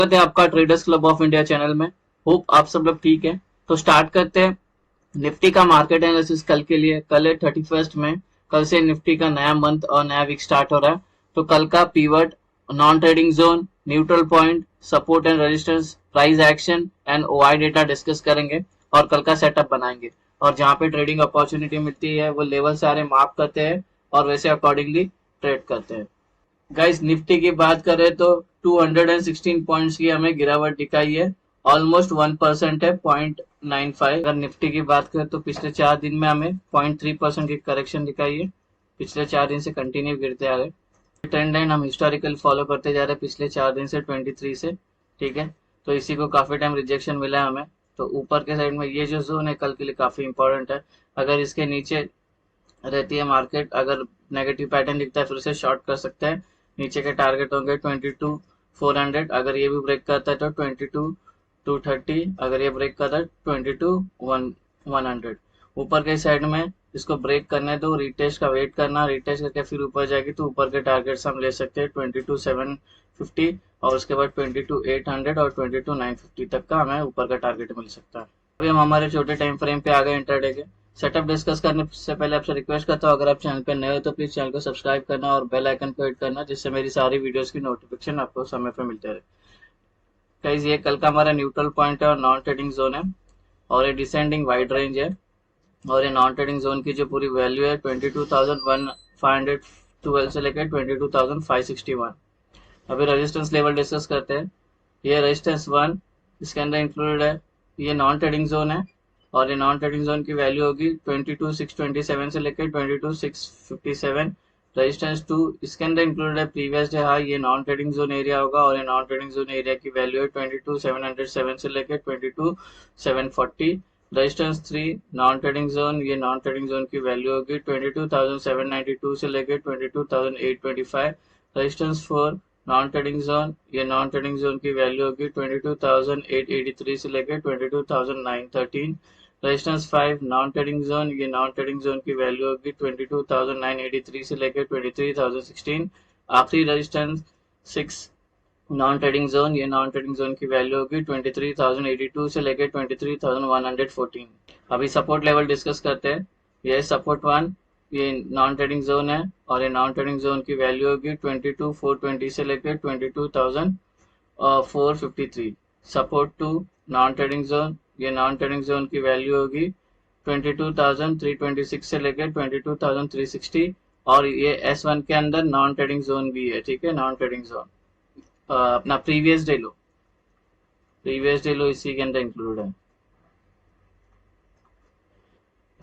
स्वागत है आपका traders club of India channel में। होप आप सब लोग ठीक है। तो स्टार्ट करते हैं निफ्टी का मार्केट एनालिसिस कल के लिए। कल है 31 में। कल से निफ्टी का नया मंथ और नया वीक स्टार्ट हो रहा है। तो कल का pivot, non trading zone, neutral point, support and resistance, price action and OI data discuss करेंगे और कल का सेटअप बनाएंगे। और जहां पे ट्रेडिंग अपॉर्चुनिटी मिलती है वो लेवल सारे मार्क करते हैं और वैसे अकॉर्डिंगली ट्रेड करते हैं। गाइस निफ्टी की बात करें तो 216 पॉइंट्स की हमें गिरावट दिखाई है। ऑलमोस्ट 1% है, 0.95। अगर निफ्टी की बात करें तो पिछले 4 दिन में हमें 0.3% की करेक्शन दिखाई है। पिछले 4 दिन से कंटिन्यू गिरते आ रहे। ट्रेंड लाइन हम हिस्टोरिकल फॉलो करते जा रहे हैं पिछले 4 दिन से, 23 से। ठीक है, तो इसी को काफी टाइम रिजेक्शन मिला है हमें। तो ऊपर के साइड में ये जो जोन है कल के लिए काफी इंपॉर्टेंट है। अगर इसके नीचे रहती है मार्केट, अगर नेगेटिव पैटर्न दिखता है फिर से शॉर्ट कर सकते हैं। नीचे के टारगेट होंगे 22,400। अगर ये भी ब्रेक करता है तो 22,230। अगर ये ब्रेक करता है 22,100। ऊपर के साइड में इसको ब्रेक करने दो, रिटेस्ट का वेट करना, रिटेस्ट करके फिर ऊपर जाएगी तो ऊपर के टारगेट्स हम ले सकते हैं 22,750 और उसके बाद 22,800 और 22,950 तक का हमें ऊपर का टारगेट मिल सकता है। अभी हम हमारे छोटे टाइम फ्रेम पे आ गए इंटरडे के। सेटअप डिस्कस करने से पहले आपसे रिक्वेस्ट करता हूँ, अगर आप चैनल पे नए हो तो प्लीज चैनल को सब्सक्राइब करना और बेल आइकन को हिट करना, जिससे मेरी सारी वीडियोस की नोटिफिकेशन आपको समय पे मिलते रहे। गाइस ये कल का हमारा न्यूट्रल पॉइंट है और नॉन ट्रेडिंग जोन है और ये डिसेंडिंग वाइड रेंज है। और ये नॉन ट्रेडिंग जोन की जो पूरी वैल्यू है 22,512 से लेकर 22,561। अभी रेजिस्टेंस लेवल डिस्कस करते हैं। ये रेजिस्टेंस 1 इसके अंदर इंक्लूडेड है। ये नॉन ट्रेडिंग जोन है और ये नॉन ट्रेडिंग जोन की वैल्यू होगी 22,627 से लेकर 22,657। रेजिस्टेंस 2 इसके अंदर इंक्लूडेड है प्रीवियस डे हाई, ये नॉन ट्रेडिंग जोन एरिया होगा और ये नॉन ट्रेडिंग जोन एरिया की वैल्यू है 22,707 से लेकर 22,740। रेजिस्टेंस 3 नॉन ट्रेडिंग जोन, ये नॉन ट्रेडिंग जोन की वैल्यू होगी 22,792 से लेकर 22,825। रेजिस्टेंस 4 नॉन ट्रेडिंग जोन, ये नॉन ट्रेडिंग जोन की वैल्यू होगी 22,883 से लेकर 22,913। रेजिस्टेंस 5 नॉन ट्रेडिंग जोन, ये नॉन ट्रेडिंग जोन की वैल्यू होगी 22,983 से लेकर 23,016। आखिरी रेजिस्टेंस 6 नॉन ट्रेडिंग जोन, ये नॉन ट्रेडिंग जोन की वैल्यू होगी 23,082 से लेकर 23,114। अभी सपोर्ट लेवल डिस्कस करते हैं। ये सपोर्ट 1, ये नॉन ट्रेडिंग जोन है और ये नॉन ट्रेडिंग जोन की वैल्यू होगी 22,420 से लेकर 22,453। सपोर्ट 2 नॉन ट्रेडिंग जोन, ये नॉन ट्रेडिंग जोन की वैल्यू होगी 22,326 से लेकर 22,360। और ये S1 के अंदर नॉन ट्रेडिंग जोन भी है। ठीक है, नॉन ट्रेडिंग जोन अपना प्रीवियस डे लो, प्रीवियस डे लो इसी के अंदर इंक्लूड है।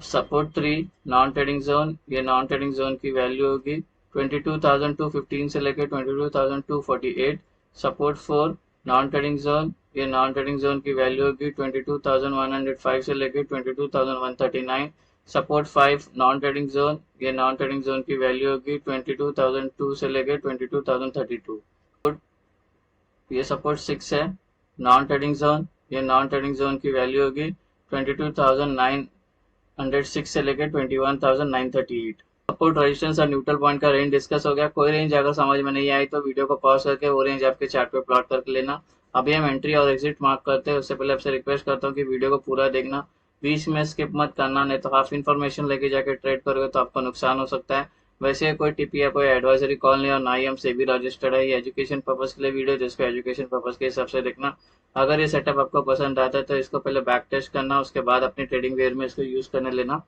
सपोर्ट 3 नॉन ट्रेडिंग जोन, ये नॉन ट्रेडिंग जोन की वैल्यू होगी 22,215 से लेकर 22,248। सपोर्ट 4 नॉन ट्रेडिंग जोन, ये नॉन ट्रेडिंग जोन की वैल्यू होगी 22,105 से लेकर 22,139। सपोर्ट 5 नॉन ट्रेडिंग जोन, ये नॉन ट्रेडिंग जोन की वैल्यू होगी 22,002 से लेकर 22,032। ये सपोर्ट 6 है नॉन ट्रेडिंग जोन, ये नॉन ट्रेडिंग जोन की वैल्यू होगी 22,906 से लेकर 21,938। सपोर्ट, रेजिस्टेंस और न्यूट्रल पॉइंट का रेंज डिस्कस हो गया। कोई रेंज अगर समझ में नहीं आई तो वीडियो को पॉज करके वो रेंज आपके चार्ट पे प्लॉट करके लेना। अभी हम एंट्री और एग्जिट मार्क करते हैं, उससे पहले आपसे रिक्वेस्ट करता हूँ कि वीडियो को पूरा देखना, बीच में स्किप मत करना, नहीं तो हाफ इन्फॉर्मेशन लेके जाके ट्रेड करोगे तो आपको नुकसान हो सकता है। वैसे कोई टिप या कोई एडवाइजरी कॉल नहीं और ना ही हम सेबी रजिस्टर्ड है। ये एजुकेशन पर्पज के लिए वीडियो, जिसको एजुकेशन पर्पज के हिसाब से देखना। अगर ये सेटअप आपको पसंद आता है तो इसको पहले बैक टेस्ट करना, उसके बाद अपनी ट्रेडिंग वेयर में इसको यूज करने लेना।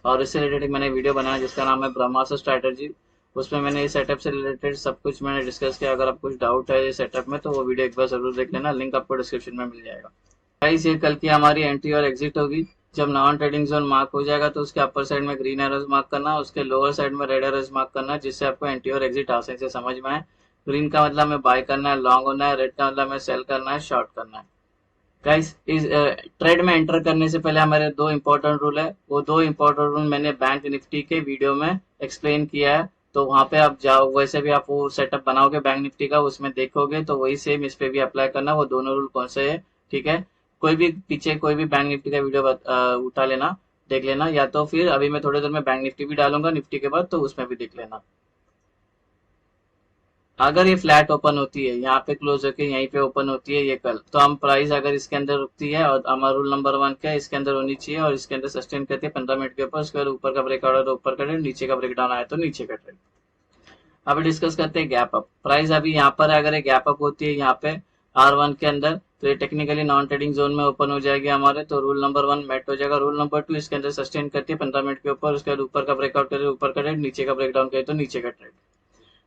और इससे रिलेटेड मैंने वीडियो बनाया जिसका नाम है ब्रह्मास्त्र स्ट्रैटेजी, उसमें मैंने इस सेटअप से रिलेटेड सब कुछ मैंने डिस्कस किया। अगर आप कुछ डाउट है इस सेटअप में तो वो वीडियो एक बार जरूर देख लेना, लिंक आपको डिस्क्रिप्शन में मिल जाएगा। गाइस ये कल की हमारी एंट्री और एग्जिट होगी। जब नॉन ट्रेडिंग जोन मार्क हो जाएगा तो उसके अपर साइड में ग्रीन एरोज मार्क करना, उसके लोअर साइड में रेड एरोज मार्क करना, जिससे आपको एंट्री और एग्जिट आसानी से समझ में आए। ग्रीन का मतलब हमें बाय करना है, लॉन्ग होना है, रेड का मतलब हमें सेल करना है, शॉर्ट करना है। गाइस इस ट्रेड में एंटर करने से पहले हमारे दो इंपॉर्टेंट रूल है। वो दो इंपॉर्टेंट रूल मैंने बैंक निफ्टी के वीडियो में एक्सप्लेन किया है, तो वहां पे आप जाओ, वैसे भी आप वो सेटअप बनाओगे बैंक निफ्टी का, उसमें देखोगे तो वही सेम इस पे भी अप्लाई करना। वो दोनों रूल कौन से है, ठीक है। कोई भी पीछे कोई भी बैंक निफ्टी का वीडियो उठा लेना, देख लेना, या तो फिर अभी मैं थोड़ी देर में बैंक निफ्टी भी डालूंगा निफ्टी के बाद, तो उसमें भी देख लेना। अगर ये फ्लैट ओपन होती है, यहाँ पे क्लोज होके यहीं पे ओपन होती है ये कल, तो हम प्राइस अगर इसके अंदर रुकती है और हमारा रूल नंबर 1 क्या है, इसके अंदर होनी चाहिए और इसके अंदर सस्टेन करती है 15 मिनट के ऊपर, उसके बाद ऊपर का ब्रेकआउट है तो ऊपर का ट्रेड, नीचे का ब्रेकडाउन आया तो नीचे का ट्रेड। अभी डिस्कस करते हैं गैप अप प्राइस। अभी यहाँ पर अगर ये गैप अप होती है यहाँ पे R1 के अंदर, तो ये टेक्निकली नॉन ट्रेडिंग जोन में ओपन हो जाएगी हमारे, तो रूल नंबर 1 मेट हो जाएगा। रूल नंबर 2 इसके अंदर सस्टेन करती है 15 मिनट के ऊपर, उसके बाद ऊपर का ब्रेकआउट करे ऊपर का ट्रेड, नीचे का ब्रेकडाउन करे तो नीचे का ट्रेड।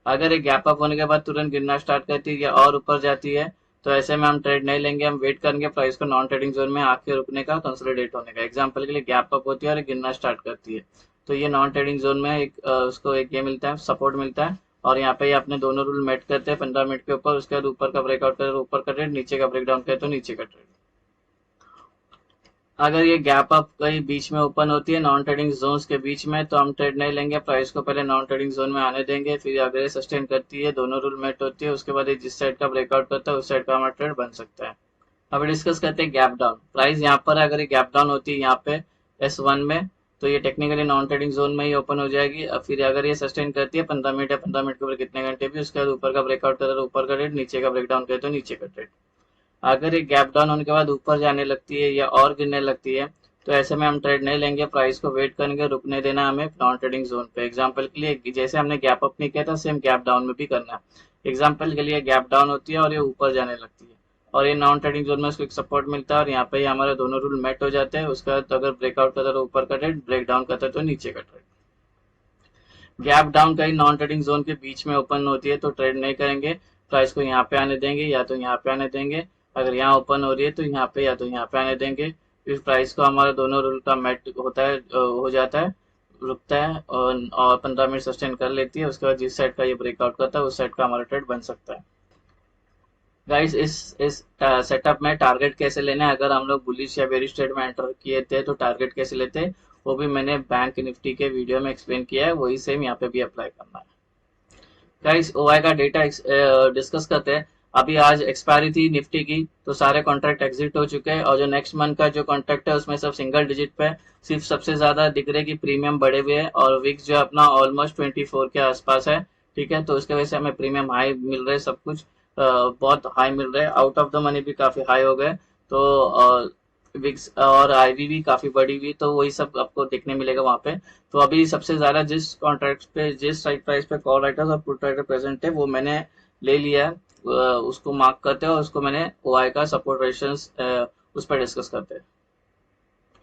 अगर ये गैप अप होने के बाद तुरंत गिरना स्टार्ट करती है या और ऊपर जाती है, तो ऐसे में हम ट्रेड नहीं लेंगे, हम वेट करेंगे प्राइस को नॉन ट्रेडिंग जोन में आके रुकने का, कंसोलिडेट होने का। एग्जांपल के लिए गैप अप होती है और गिरना स्टार्ट करती है, तो ये नॉन ट्रेडिंग जोन में एक उसको एक ये मिलता है, सपोर्ट मिलता है। और यहाँ पे ये अपने दोनों रूल मेट करते हैं 15 मिनट के ऊपर, उसके बाद ऊपर का ब्रेकआउट करे तो ऊपर का ट्रेड, नीचे का ब्रेकडाउन करे तो नीचे का ट्रेड। अगर ये गैप अप कहीं बीच में ओपन होती है नॉन ट्रेडिंग जोन्स के बीच में, तो हम ट्रेड नहीं लेंगे, प्राइस को पहले नॉन ट्रेडिंग जोन में आने देंगे। फिर अगर ये सस्टेन करती है, दोनों रूल मेट होती है, उसके बाद ये जिस साइड का ब्रेकआउट करता है उस साइड का हमारा ट्रेड बन सकता है। अब डिस्कस करते हैं गैप डाउन प्राइस। यहाँ पर अगर ये गैप डाउन होती है यहाँ पे S1 में, तो ये टेक्निकली नॉन ट्रेडिंग जोन में ही ओपन हो जाएगी। अब फिर अगर ये सस्टेन करती है 15 मिनट या 15 मिनट के ऊपर कितने घंटे भी, उसके बाद ऊपर का ब्रेकआउट करे तो ऊपर का ट्रेड, नीचे का ब्रेकडाउन करे तो नीचे का ट्रेड। अगर ये गैप डाउन होने के बाद ऊपर जाने लगती है या और गिरने लगती है, तो ऐसे में हम ट्रेड नहीं लेंगे, प्राइस को वेट करेंगे, रुकने देना हमें नॉन ट्रेडिंग जोन पे। एग्जांपल के लिए जैसे हमने गैप अप नहीं किया था, सेम गैप डाउन में भी करना है। एग्जांपल के लिए गैप डाउन होती है और ये ऊपर जाने लगती है और ये नॉन ट्रेडिंग जोन में उसको एक सपोर्ट मिलता है और यहाँ पे हमारे दोनों रूल मेट हो जाते हैं। उसके बाद अगर ब्रेकआउट करता है तो ऊपर का ट्रेड, ब्रेक डाउन करता है तो नीचे का ट्रेड। गैप डाउन कहीं नॉन ट्रेडिंग जोन के बीच में ओपन होती है तो ट्रेड नहीं करेंगे, प्राइस को यहाँ पे आने देंगे या तो यहाँ पे आने देंगे। अगर यहाँ ओपन हो रही है तो यहाँ पे या तो यहाँ पे आने देंगे। फिर प्राइस को हमारे दोनों रूल का मैट होता है, हो जाता है, रुकता है और 15 मिनट सस्टेन कर लेती है। उसके बाद जिस साइड का ये ब्रेकआउट करता है उस साइड का हमारा ट्रेड बन सकता है। गाइस इस सेटअप में टारगेट कैसे लेना है, अगर हम लोग बुलिश या बेरिश ट्रेड में एंटर किए थे तो टारगेट कैसे लेते हैं, वो भी मैंने बैंक निफ्टी के वीडियो में एक्सप्लेन किया है, वही सेम यहाँ पे भी अप्लाई करना है। गाइस ओआई का डेटा डिस्कस करते हैं। अभी आज एक्सपायरी थी निफ्टी की, तो सारे कॉन्ट्रैक्ट एग्जिट हो चुके हैं और जो नेक्स्ट मंथ का जो कॉन्ट्रैक्ट है उसमें सब सिंगल डिजिट पे, सिर्फ सबसे ज्यादा दिख रहे कि प्रीमियम बढ़े हुए हैं और विक्स जो अपना ऑलमोस्ट 24 के आसपास है। ठीक है, तो उसके वजह से हमें प्रीमियम हाई मिल रहे, सब कुछ बहुत हाई मिल रहे हैं, आउट ऑफ द मनी भी काफी हाई हो गए। तो विक्स और आईवी भी काफी बढ़ी हुई, तो वही सब आपको देखने मिलेगा वहां पे। तो अभी सबसे ज्यादा जिस कॉन्ट्रैक्ट पे, जिस स्ट्राइक प्राइस पे कॉल राइटर्स और पुट राइटर प्रेजेंट है वो मैंने ले लिया है। उसको मार्क करते हैं और उसको मैंने ओआई का सपोर्ट रेजिस्टेंस उस पर डिस्कस करते हैं।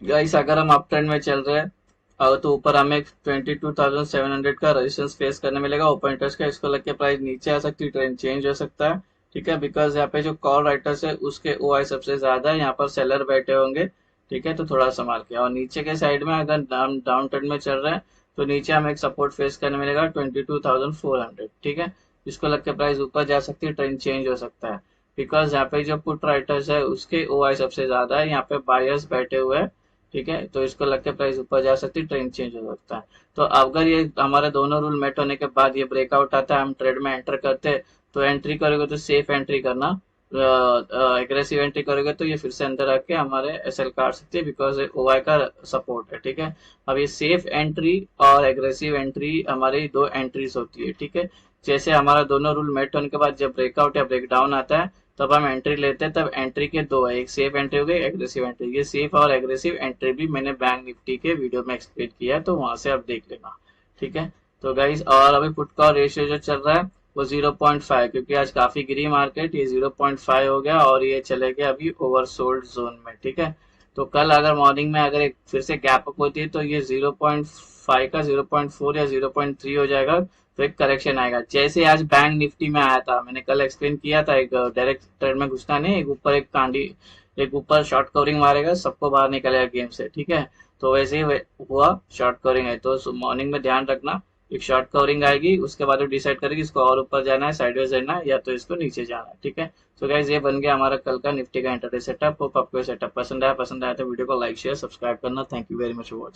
गाइस अगर हम अप ट्रेंड में चल रहे हैं तो ऊपर हमें 22,700 का रेजिस्टेंस फेस करने मिलेगा ओपन इंटरेस्ट का, इसको लग के प्राइस नीचे आ सकती है, ट्रेंड चेंज हो सकता है। ठीक है, बिकॉज यहाँ पे जो कॉल राइटर्स है उसके ओआई सबसे ज्यादा है, यहाँ पर सेलर बैठे होंगे। ठीक है, तो थोड़ा संभाल के। और नीचे के साइड में अगर हम डाउन ट्रेंड में चल रहे हैं तो नीचे हमें एक सपोर्ट फेस करने मिलेगा 22,400। ठीक है, इसको लग के प्राइस ऊपर जा सकती है, ट्रेंड चेंज हो सकता है। बिकॉज यहाँ पे जो पुट राइटर्स है उसके ओआई सबसे ज्यादा है, यहाँ पे बायर्स बैठे हुए हैं। ठीक है, तो इसको लग के प्राइस ऊपर जा सकती है, ट्रेंड चेंज हो सकता है। तो अगर ये हमारे दोनों रूल मेट होने के बाद ये ब्रेकआउट आता है, हम ट्रेड में एंटर करते हैं, तो एंट्री करोगे तो सेफ एंट्री करना। एग्रेसिव एंट्री करोगे तो ये फिर से अंदर आके हमारे एसएल काट सकती है, बिकॉज ओआई का सपोर्ट है। ठीक है, अब ये सेफ एंट्री और एग्रेसिव एंट्री हमारी दो एंट्रीज होती है। ठीक है, जैसे हमारा दोनों रूल मेट होने के बाद जब ब्रेकआउट या ब्रेकडाउन आता है तब हम एंट्री लेते हैं, तब एंट्री के दो है, एक सेफ एंट्री हो गई, एग्रेसिव एंट्री। ये सेफ और एग्रेसिव एंट्री भी मैंने बैंक निफ्टी के वीडियो में एक्सप्लेन किया है, तो वहां से आप देख लेना। ठीक है, तो गाइस और अभी पुट का रेशियो जो चल रहा है वो 0.5, क्योंकि आज काफी गिरी मार्केट, ये 0.5 हो गया और ये चले गए अभी ओवरसोल्ड जोन में। ठीक है, तो कल अगर मॉर्निंग में अगर एक फिर से गैप अप होती है तो ये 0.5 का 0.4 या 0.3 हो जाएगा, तो एक करेक्शन आएगा। जैसे आज बैंक निफ्टी में आया था, मैंने कल एक्सप्लेन किया था, एक डायरेक्ट ट्रेड में घुसना नहीं, एक ऊपर एक कांडी, एक ऊपर शॉर्ट कवरिंग मारेगा, सबको बाहर निकलेगा गेम से। ठीक है, तो वैसे ही हुआ, शॉर्ट कवरिंग है, तो मॉर्निंग में ध्यान रखना, एक शॉर्ट कवरिंग आएगी, उसके बाद वो डिसाइड करेगी इसको और ऊपर जाना है, साइडवेज जाना है, या तो इसको नीचे जाना है। ठीक है, तो गाइज ये बन गया हमारा कल का निफ्टी का इंटरडे सेटअप। होप आपको सेटअप पसंद आया तो वीडियो को लाइक शेयर सब्सक्राइब करना। Thank you very much for watching.